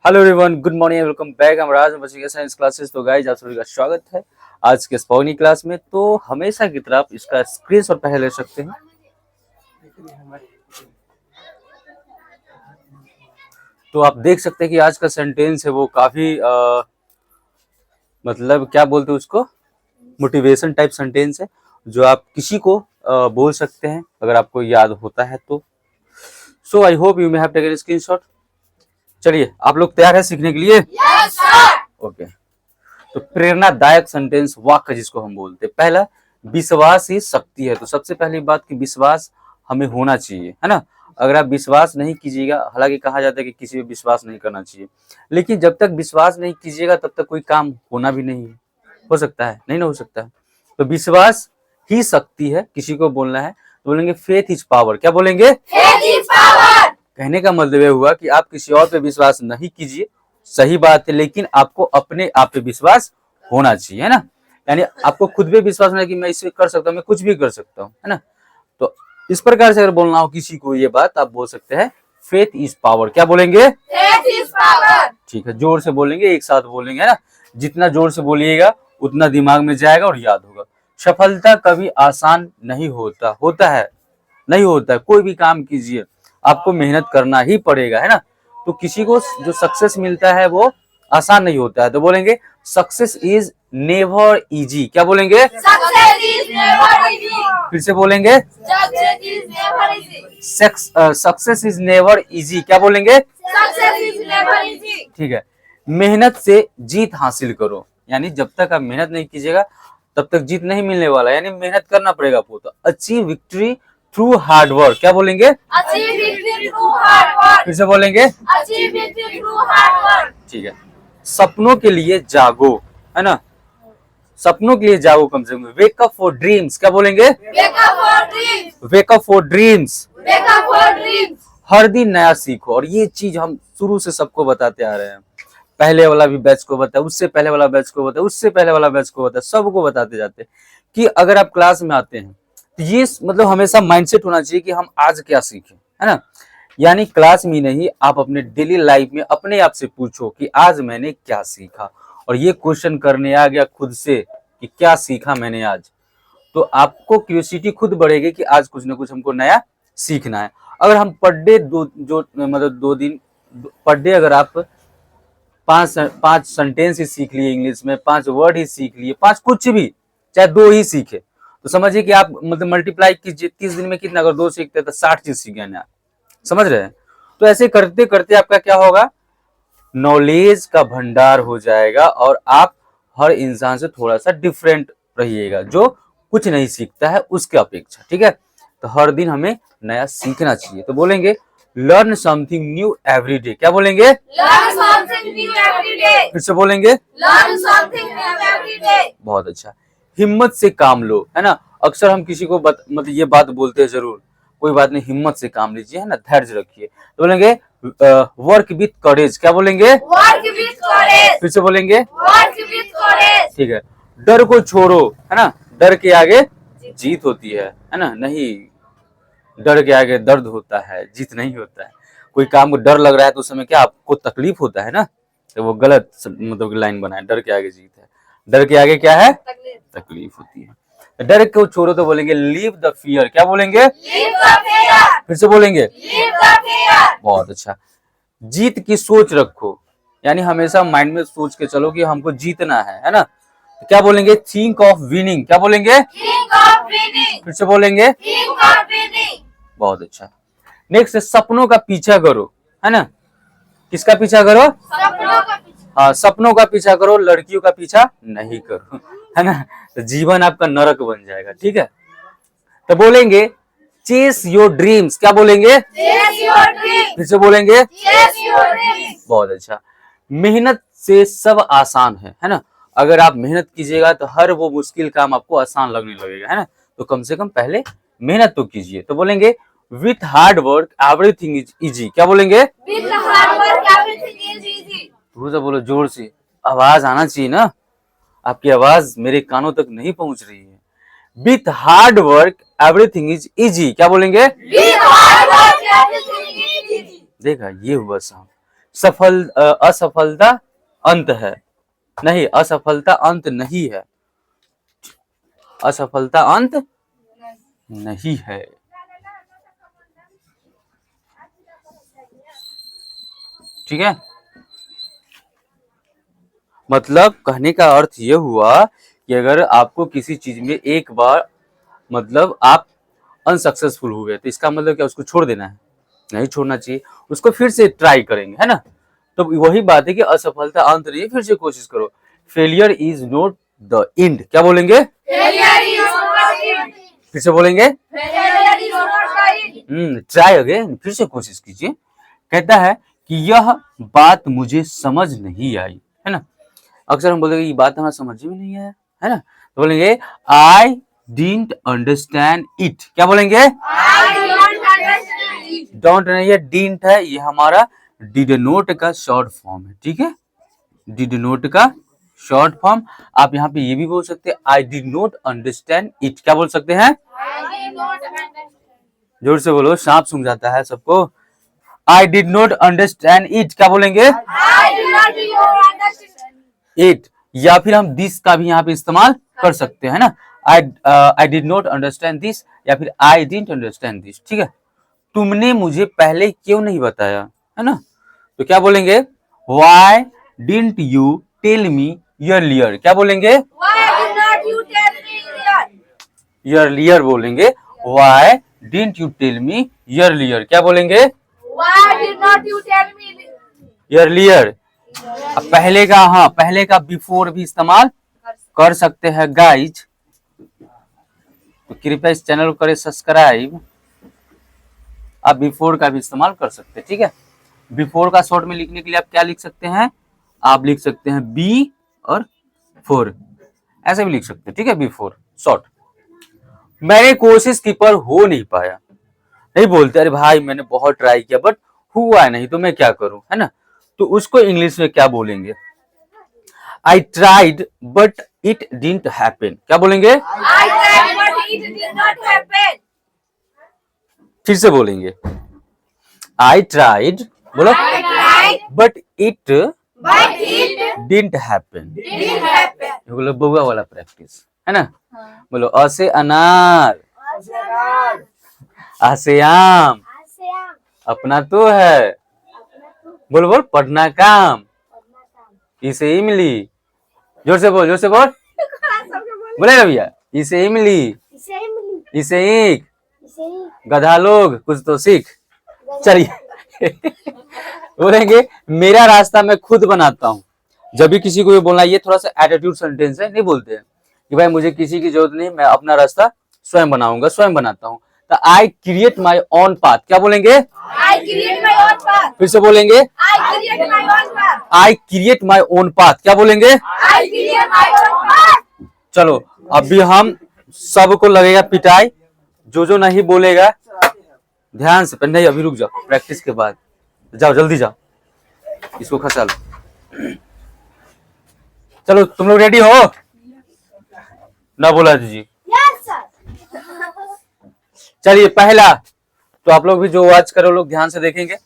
Hello everyone, good morning, welcome back. हम राज बच्चे के साइंस क्लासेस। तो गाइज, आप सभी का स्वागत है आज के स्पोकनी क्लास में। तो हमेशा की तरह आप इसका स्क्रीनशॉट पहले ले सकते हैं। तो आप देख सकते हैं कि आज का सेंटेंस है वो काफी मतलब क्या बोलते हैं उसको, मोटिवेशन टाइप सेंटेंस है जो आप किसी को बोल सकते हैं अगर आपको याद होता है तो। So I hope you may have taken screenshot. चलिए, आप लोग तैयार है सीखने के लिए? Yes sir. ओके। तो प्रेरणादायक सेंटेंस, वाक्य जिसको हम बोलते हैं। पहला, विश्वास ही शक्ति है। तो सबसे पहली बात कि विश्वास हमें होना चाहिए, है ना। अगर आप विश्वास नहीं कीजिएगा, हालांकि कहा जाता है कि किसी पे विश्वास नहीं करना चाहिए, लेकिन जब तक विश्वास नहीं कीजिएगा तब तक कोई काम होना भी नहीं है। हो सकता है, नहीं ना हो सकता है। तो विश्वास ही शक्ति है, किसी को बोलना है तो बोलेंगे फेथ इज पावर। क्या बोलेंगे? Faith is power. कहने का मतलब यह हुआ कि आप किसी और पे विश्वास नहीं कीजिए, सही बात है, लेकिन आपको अपने आप पे विश्वास होना चाहिए, है ना। यानी आपको खुद पे विश्वास होना कि मैं इसे कर सकता हूँ, मैं कुछ भी कर सकता हूँ, है ना। तो इस प्रकार से अगर बोलना हो किसी को ये बात, आप बोल सकते हैं फेथ इज पावर। क्या बोलेंगे? Faith is power. ठीक है, जोर से बोलेंगे, एक साथ बोलेंगे, है ना। जितना जोर से बोलिएगा उतना दिमाग में जाएगा और याद होगा। सफलता कभी आसान नहीं होता, होता है नहीं होता है। कोई भी काम कीजिए आपको मेहनत करना ही पड़ेगा, है ना। तो किसी को जो सक्सेस मिलता है वो आसान नहीं होता है। तो बोलेंगे सक्सेस इज नेवर इजी। क्या बोलेंगे? Success is never easy. फिर से बोलेंगे success is never easy. Success is never easy. क्या बोलेंगे? Success is never easy. ठीक है। मेहनत से जीत हासिल करो, यानी जब तक आप मेहनत नहीं कीजिएगा तब तक जीत नहीं मिलने वाला, यानी मेहनत करना पड़ेगा आपको। तो achieve victory through hard work. क्या बोलेंगे? Achieve victory through hard work. फिर से बोलेंगे achieve victory through hard work. ठीक है। सपनों के लिए जागो, है ना। सपनों के लिए जागो कम से कम। Wake up for dreams. क्या बोलेंगे? Wake up for dreams. Wake up for dreams. Wake up for dreams. हर दिन नया सीखो। और ये चीज हम शुरू से सबको बताते आ रहे हैं। पहले वाला भी बैच को बताया, उससे पहले वाला बैच को बताया, उससे पहले वाला बैच को बताया, सबको बताते जाते हैं कि अगर आप क्लास में आते हैं तो ये मतलब हमेशा माइंडसेट होना चाहिए कि हम आज क्या सीखें, है ना। यानी क्लास में नहीं, आप अपने डेली लाइफ में अपने आप से पूछो कि आज मैंने क्या सीखा, और ये क्वेश्चन करने आ गया खुद से कि क्या सीखा मैंने आज, तो आपको क्यूरियोसिटी खुद बढ़ेगी कि आज कुछ ना कुछ हमको नया सीखना है। अगर हम पर डे दो दिन पर डे अगर आप पांच सेंटेंस ही सीख लिए इंग्लिश में, 5 वर्ड ही सीख लिए, 5 कुछ भी, चाहे 2 ही सीखे, तो समझिए कि आप मतलब मल्टीप्लाई कीजिए 30 दिन में कितना, अगर 2 सीखते तो 60 चीज सीख गए ना। समझ रहे हैं? तो ऐसे करते करते आपका क्या होगा, नॉलेज का भंडार हो जाएगा और आप हर इंसान से थोड़ा सा डिफरेंट रहिएगा जो कुछ नहीं सीखता है उसके अपेक्षा। ठीक है, तो हर दिन हमें नया सीखना चाहिए। तो बोलेंगे learn something new every day. क्या बोलेंगे? Learn something new every day. फिर से बोलेंगे learn something new every day. बहुत अच्छा। हिम्मत से काम लो, है ना। अक्सर हम किसी को मतलब ये बात बोलते हैं जरूर, कोई बात नहीं, हिम्मत से काम लीजिए, है ना, धैर्य रखिए। तो बोलेंगे वर्क विथ करेज। क्या बोलेंगे? वर्क विथ करेज। फिर से बोलेंगे वर्क विथ करेज। ठीक है। डर को छोड़ो, है ना, डर के आगे जीत होती है ना। नहीं, डर के आगे दर्द होता है, जीत नहीं होता है। कोई काम को डर लग रहा है तो उस समय क्या आपको तकलीफ होता है ना, तो वो गलत मतलब लाइन बना है। डर के आगे जीत है, डर के आगे क्या है? तकलीफ होती है। डर को छोड़ो तो बोलेंगे लीव द फियर। क्या बोलेंगे? Leave the fear. फिर से बोलेंगे लीव द फियर। बहुत अच्छा। जीत की सोच रखो, यानी हमेशा माइंड में सोच के चलो कि हमको जीतना है ना। तो क्या बोलेंगे? Think of winning. क्या बोलेंगे? Think of winning. फिर से बोलेंगे थिंक ऑफ विनिंग। बहुत अच्छा। नेक्स्ट, सपनों का पीछा करो, है ना। किसका पीछा करो? सपनों का पीछा। हाँ, सपनों का पीछा करो, लड़कियों का पीछा नहीं करो, है ना। तो जीवन आपका नरक बन जाएगा। ठीक है, तो बोलेंगे चेस योर ड्रीम्स। क्या बोलेंगे? Chase your dream. फिर से बोलेंगे चेस योर ड्रीम। बहुत अच्छा। मेहनत से सब आसान है ना। अगर आप मेहनत कीजिएगा तो हर वो मुश्किल काम आपको आसान लगने लगेगा, है ना। तो कम से कम पहले मेहनत तो कीजिए। तो बोलेंगे with hard work everything is easy. क्या बोलेंगे? With hard work everything is easy. थोड़ा सा बोलो जोर से, आवाज आना चाहिए ना। आपकी आवाज मेरे कानों तक नहीं पहुंच रही है। With hard work everything is easy. क्या बोलेंगे? With hard work everything is easy. देखा, ये हुआ साहब। असफलता अंत है, नहीं, असफलता अंत नहीं है, असफलता अंत नहीं है। ठीक है, मतलब कहने का अर्थ ये हुआ कि अगर आपको किसी चीज में एक बार मतलब आप अनसक्सेसफुल हुए तो इसका मतलब क्या उसको छोड़ देना है? नहीं छोड़ना चाहिए, उसको फिर से ट्राई करेंगे, है ना। तो वही बात है कि असफलता अंत नहीं, फिर से कोशिश करो। Failure is not the end. क्या बोलेंगे? Failure is not the end. फिर से बोलेंगे, Failure is not the end. Try again, फिर से कोशिश कीजिए। कहता है कि यह बात मुझे समझ नहीं आई, है ना। अक्सर हम बोलेंगे ये बात हमारा समझ में नहीं आया, है ना। तो बोलेंगे आई डिडंट अंडरस्टैंड इट। क्या बोलेंगे? I don't understand it. Don't नहीं है, डिडंट है, ये हमारा डिड नोट का शॉर्ट फॉर्म है। ठीक है, डिड नोट का शॉर्ट फॉर्म। आप यहाँ पे ये भी बोल सकते हैं I did not understand it. क्या बोल सकते हैं? I did not understand. जोर से बोलो, सांप सूंघ जाता है सबको। I did not understand it. क्या बोलेंगे? I did not understand. It, या फिर हम दिस का भी यहाँ पे इस्तेमाल कर सकते हैं ना। I did not understand this, या फिर आई डिडंट अंडरस्टैंड दिस। ठीक है, तुमने मुझे पहले क्यों नहीं बताया, है ना। तो क्या बोलेंगे? Why didn't you tell me earlier. क्या बोलेंगे? Why did not you tell me earlier? Earlier बोलेंगे। Why didn't you tell me earlier. क्या बोलेंगे? Why did not you tell me? Earlier. अब पहले का, हाँ, पहले का बिफोर भी इस्तेमाल कर सकते हैं गाइज। तो कृपया इस चैनल को करें सब्सक्राइब। आप बिफोर का भी इस्तेमाल कर सकते हैं। ठीक है, बिफोर का शॉर्ट में लिखने के लिए आप क्या लिख सकते हैं? आप लिख सकते हैं बी और फोर, ऐसे भी लिख सकते हैं। ठीक है, बिफोर शॉर्ट। मैंने कोशिश की पर हो नहीं पाया। नहीं बोलते अरे भाई मैंने बहुत ट्राई किया बट हुआ नहीं, तो मैं क्या करूं, है ना। तो उसको इंग्लिश में क्या बोलेंगे? I tried but it didn't happen. क्या बोलेंगे? I tried but it did not happen. फिर से बोलेंगे, आई ट्राइड, बोलो, I tried but it but it didn't happen. didn't happen. ये बोलो बउआ वाला प्रैक्टिस, है ना। बोलो अ से अनार, आ से आम, अपना तो है, बोल बोल, पढ़ना काम, इसे इमली, जोर से बोल, जोर से बोल, बोलेगा भैया, इसे इमली, इसे ईख, गधा लोग कुछ तो सीख। चलिए बोलेंगे मेरा रास्ता मैं खुद बनाता हूँ। जब भी किसी को ये बोलना, ये थोड़ा सा एटीट्यूड सेंटेंस है, नहीं बोलते हैं कि भाई मुझे किसी की जरूरत नहीं, मैं अपना रास्ता स्वयं बनाऊंगा, स्वयं बनाता हूँ। तो I create my own path. क्या बोलेंगे? I create my own path. फिर से बोलेंगे, I create my own path. I create my own path. क्या बोलेंगे? I create my own path. चलो अभी हम सबको लगेगा पिटाई, जो नहीं बोलेगा ध्यान से। नहीं अभी रुक जाओ, प्रैक्टिस के बाद जाओ, जल्दी जाओ, इसको खसा लो। चलो तुम लोग रेडी हो ना? बोला जी। Yes, sir. चलिए पहला, तो आप लोग भी जो वाच करो लोग ध्यान से देखेंगे।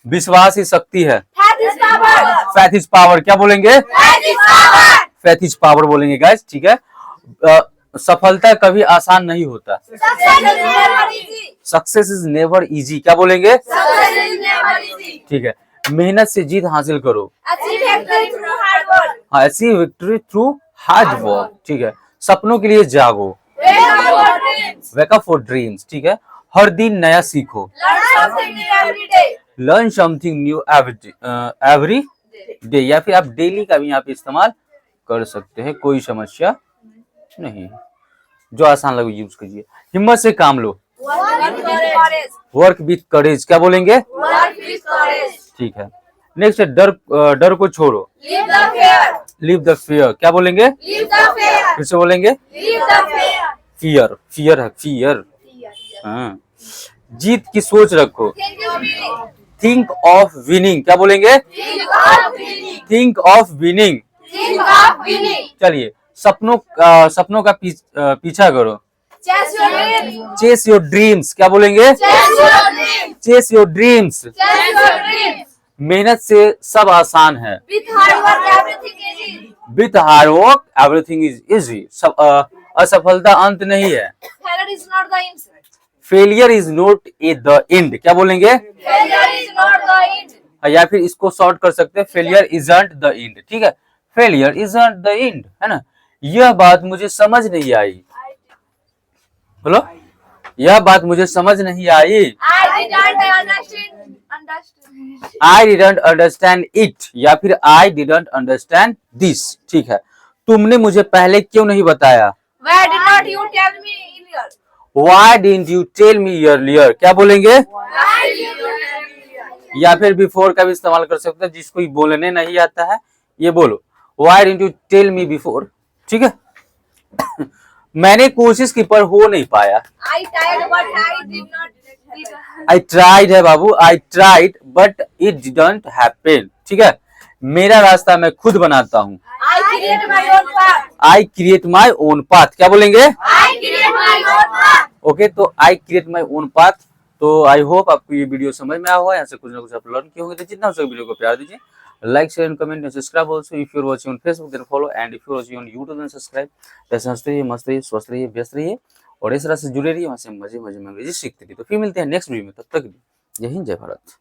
विश्वास ही शक्ति है, Faith is power. Faith is power. क्या बोलेंगे? Faith is power. Faith is power बोलेंगे गाइस। ठीक है, सफलता कभी आसान नहीं होता। Success is never easy. Success is never easy. क्या बोलेंगे? Success is never easy. ठीक है, मेहनत से जीत हासिल करो। Achieve victory through hard work. हाँ, achieve victory through hard work. ठीक है, सपनों के लिए जागो, Wake up for dreams. Wake up for dreams. ठीक है, हर दिन नया सीखो, Learn something new every day. Learn something new every day, या फिर आप डेली का भी यहाँ पे इस्तेमाल कर सकते हैं, कोई समस्या नहीं। जो आसान लगे यूज कीजिए। हिम्मत से काम लो, Work with courage. Work with करेज। क्या बोलेंगे? Work with courage. ठीक है, नेक्स्ट है डर को छोड़ो, Leave the fear. Leave the fear. क्या बोलेंगे? Leave the fear. फिर से बोलेंगे, Leave the fear. Fear, fear है, फियर। हाँ, जीत की सोच रखो, Think of winning. Think of winning. क्या बोलेंगे? Think of winning. Think of winning. Think of winning. चलिए सपनों का पीछा करो, Chase your dreams. Chase your dreams. क्या बोलेंगे? Chase your dreams. Chase your dreams. Chase your dreams. मेहनत से सब आसान है। With hard work, everything is easy. With hard work everything is easy. असफलता अंत नहीं है। Failure is not the end. Failure is not a the end. क्या बोलेंगे? Failure is not the end. या फिर इसको शॉर्ट कर सकते हैं, फेलियर इजंट द एंड। ठीक है, फेलियर इजंट द एंड, है ना। यह बात मुझे समझ नहीं आई। बोलो, यह बात मुझे समझ नहीं आई। I didn't understand. I didn't understand it, या फिर आई डिडंट अंडरस्टैंड दिस। ठीक है, तुमने मुझे पहले क्यों नहीं बताया? Why did not you tell me earlier? Why didn't you tell me earlier? क्या बोलेंगे? Why did you tell me earlier? या फिर बिफोर का भी इस्तेमाल कर सकते हैं, जिसको बोलने नहीं आता है ये बोलो, Why didn't you tell me before? ठीक है। मैंने कोशिश की पर हो नहीं पाया। I tried but I did not. I tried है बाबू, I tried but it didn't happen। ठीक है, मेरा रास्ता मैं खुद बनाता हूँ। I create my own path. I create my own path। क्या बोलेंगे? I create my own path. Okay, तो I create my own path. तो आई होप आपको ये वीडियो समझ में आया होगा, यहाँ से कुछ ना कुछ आप लर्न किए होंगे। तो जितना हो सके वीडियो को प्यार दीजिए, like share and comment and subscribe also. If you are watching on Facebook then follow, and if you are watching on YouTube then subscribe. ऐसे हंसते रहिए, मस्त रहिए, स्वस्थ रहिए, व्यस्त रहिए और इस तरह से जुड़े रहिए, वहाँ से मजे मजे में अंग्रेजी सीखते रहिए। तो फिर मिलते हैं नेक्स्ट वीडियो में, तब तक जय हिंद, जय भारत।